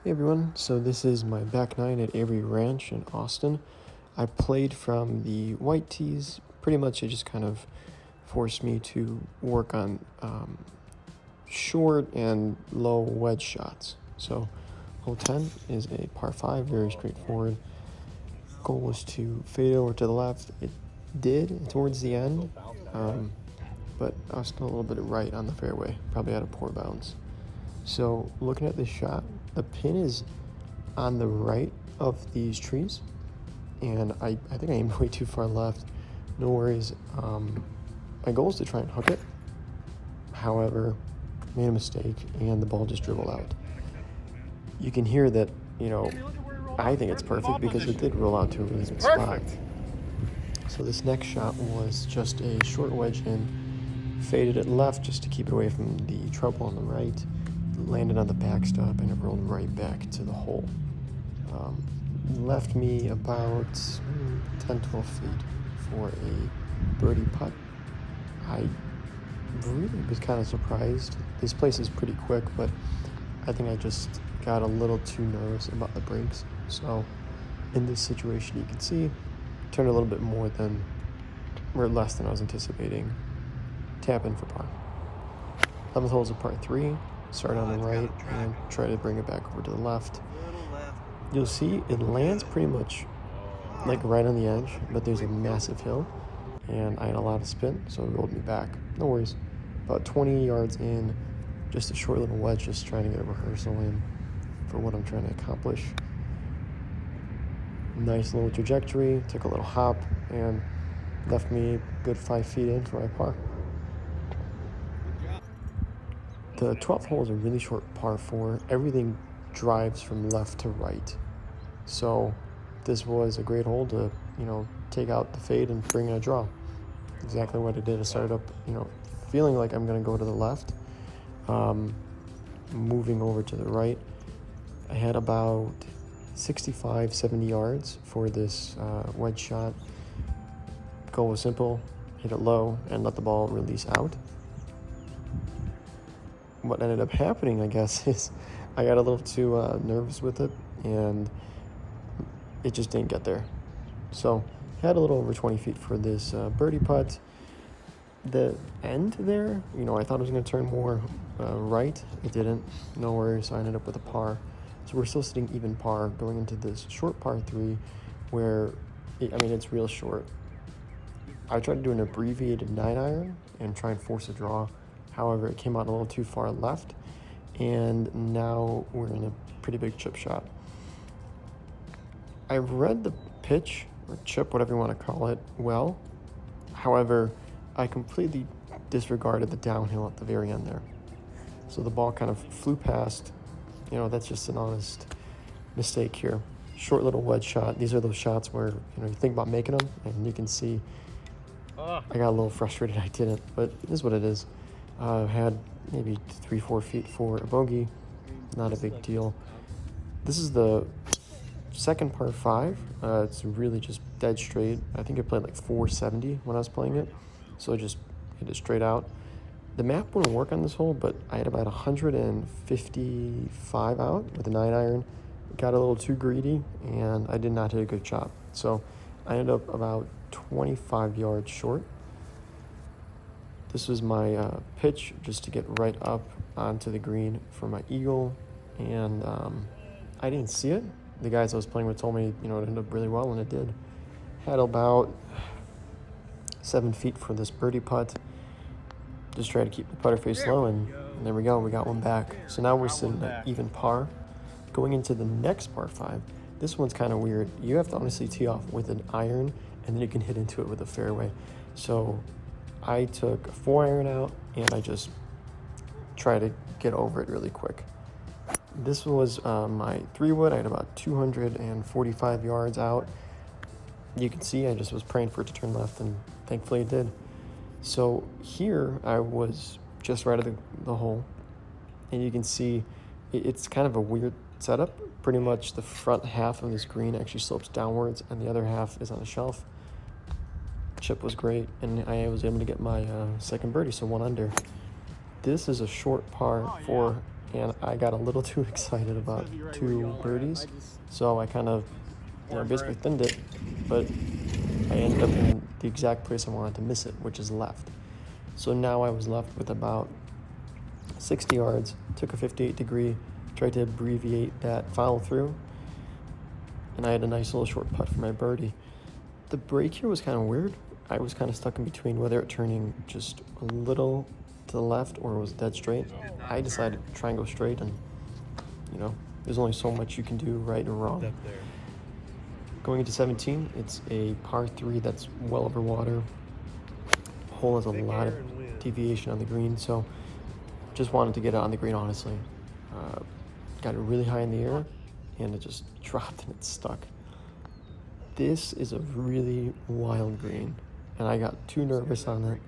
Hey everyone, so this is my back nine at Avery Ranch in Austin. I played from the white tees. Pretty much it just kind of forced me to work on short and low wedge shots. So hole 10 is a par 5, very straightforward. Goal was to fade over to the left. It did towards the end, but I was still a little bit right on the fairway, probably had a poor bounce. So looking at this shot, the pin is on the right of these trees, and I think I aimed way too far left. No worries. My goal is to try and hook it. However, made a mistake, and the ball just dribbled out. You can hear that, I think it's perfect because it did roll out to a really good spot. So this next shot was just a short wedge in, faded it left just to keep it away from the trouble on the right. Landed on the backstop and it rolled right back to the hole. Left me about 10-12 feet for a birdie putt. I really was kind of surprised. This place is pretty quick, but I think I just got a little too nervous about the breaks. So in this situation, you can see, turned a little bit more than, or less than I was anticipating. Tap in for par. 11th hole is a par 3. Start on the right and try to bring it back over to the left. You'll see it lands pretty much like right on the edge, but there's a massive hill, and I had a lot of spin, so it rolled me back. No worries. About 20 yards in, just a short little wedge, just trying to get a rehearsal in for what I'm trying to accomplish. Nice little trajectory, took a little hop, and left me a good 5 feet in for my par. The 12th hole is a really short par 4. Everything drives from left to right. So this was a great hole to, take out the fade and bring in a draw. Exactly what I did. I started up, feeling like I'm going to go to the left, moving over to the right. I had about 65, 70 yards for this wedge shot. Goal was simple, hit it low and let the ball release out. What ended up happening, I guess, is I got a little too nervous with it, and it just didn't get there. So had a little over 20 feet for this birdie putt. The end there, I thought it was going to turn more right. It didn't. No worries. So I ended up with a par. So we're still sitting even par going into this short par 3 where, it's real short. I tried to do an abbreviated 9-iron and try and force a draw. However, it came out a little too far left, and now we're in a pretty big chip shot. I read the pitch, or chip, whatever you want to call it, well. However, I completely disregarded the downhill at the very end there. So the ball kind of flew past. That's just an honest mistake here. Short little wedge shot. These are those shots where, you think about making them, and you can see I got a little frustrated I didn't, but it is what it is. Had maybe 3-4 feet for a bogey. Not a big deal. This is the second par 5. It's really just dead straight. I think I played like 470 when I was playing it, so I just hit it straight out. The map wouldn't work on this hole, but I had about 155 out with a 9-iron. Got a little too greedy, and I did not hit a good shot. So I ended up about 25 yards short. This was my pitch just to get right up onto the green for my eagle, and I didn't see it. The guys I was playing with told me, it ended up really well, and it did. Had about 7 feet for this birdie putt. Just try to keep the putter face low, and there we go. We got one back. So now we're sitting at even par. Going into the next par 5, this one's kind of weird. You have to honestly tee off with an iron, and then you can hit into it with a fairway. So I took a 4-iron out, and I just tried to get over it really quick. This was my 3-wood. I had about 245 yards out. You can see I just was praying for it to turn left, and thankfully it did. So here I was just right at the hole, and you can see it's kind of a weird setup. Pretty much the front half of this green actually slopes downwards, and the other half is on a shelf. Chip was great, and I was able to get my second birdie, so 1 under. This is a short par 4, and I got a little too excited about 2 birdies, so I kind of, basically thinned it, but I ended up in the exact place I wanted to miss it, which is left. So now I was left with about 60 yards, took a 58-degree, tried to abbreviate that follow through, and I had a nice little short putt for my birdie. The break here was kind of weird. I was kind of stuck in between whether it turning just a little to the left or it was dead straight. I decided to try and go straight, and there's only so much you can do right or wrong. Going into 17, it's a par 3 that's well over water. Hole has a lot of deviation on the green, so just wanted to get it on the green, honestly. Got it really high in the air, and it just dropped and it stuck. This is a really wild green, and I got too nervous on it.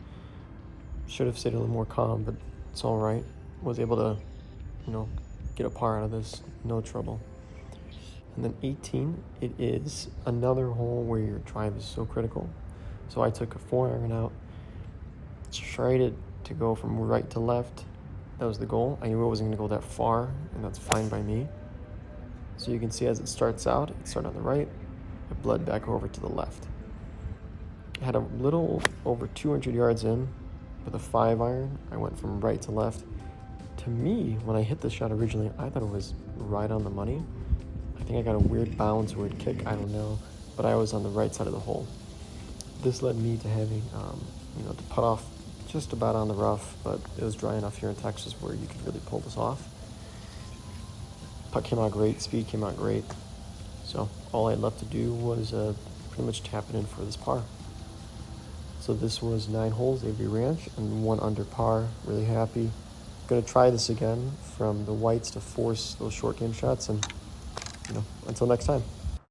Should have stayed a little more calm, but it's all right. Was able to, get a par out of this, no trouble. And then 18, it is another hole where your drive is so critical. So I took a 4-iron out, tried it to go from right to left. That was the goal. I knew it wasn't going to go that far, and that's fine by me. So you can see as it starts out, it started on the right, it bled back over to the left. I had a little over 200 yards in with a 5-iron. I went from right to left. To me, when I hit the shot originally, I thought it was right on the money. I think I got a weird bounce, weird kick, I don't know, but I was on the right side of the hole. This led me to having, to putt off just about on the rough, but it was dry enough here in Texas where you could really pull this off. Putt came out great, speed came out great, so all I had left to do was pretty much tap it in for this par. So this was 9 holes, Avery Ranch, and 1 under par. Really happy. Gonna try this again from the whites to force those short game shots, and until next time.